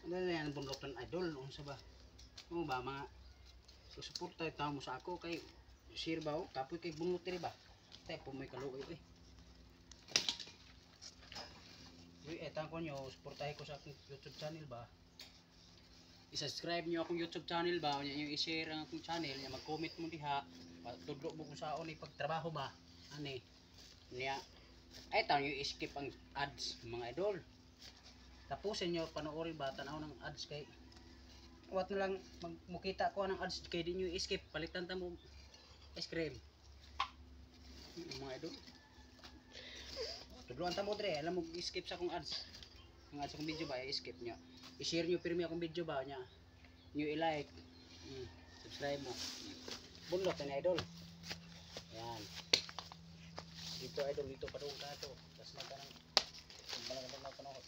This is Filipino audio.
Dali yan bunlok ng idol. Unsa ba? Mo ba mga susuporta tayo mo sa ako kay share ba o kapoy kay bunlok diri ba? Tay po may kaluoy eh. Uy, etang ko nyo, suportahin ko sa akong YouTube channel ba? I-subscribe nyo akong YouTube channel ba? Yung i-share ang akong channel, mag-comment mo diha. Tudlo mo kung saan pagtrabaho ba? Ani? Niya. Ay, tayo yung i-skip ang ads, mga idol. Tapusin nyo, panoorin ba? Tanaw ng ads kay... Wat na lang, mukita ko ng ads kay di nyo i-skip. Palitan ta mo ice cream. Mga idol. Tudloan ta mo dre, alam mo i-skip sa akong ads. Ang ads akong video ba, i-skip nyo. I-share nyo pirmi akong video ba nya. Nyo i-like. Subscribe mo. Bunlot na idol. Ayan. Dito idol, dito pa doon ka ito. Tapos magka ng panahon.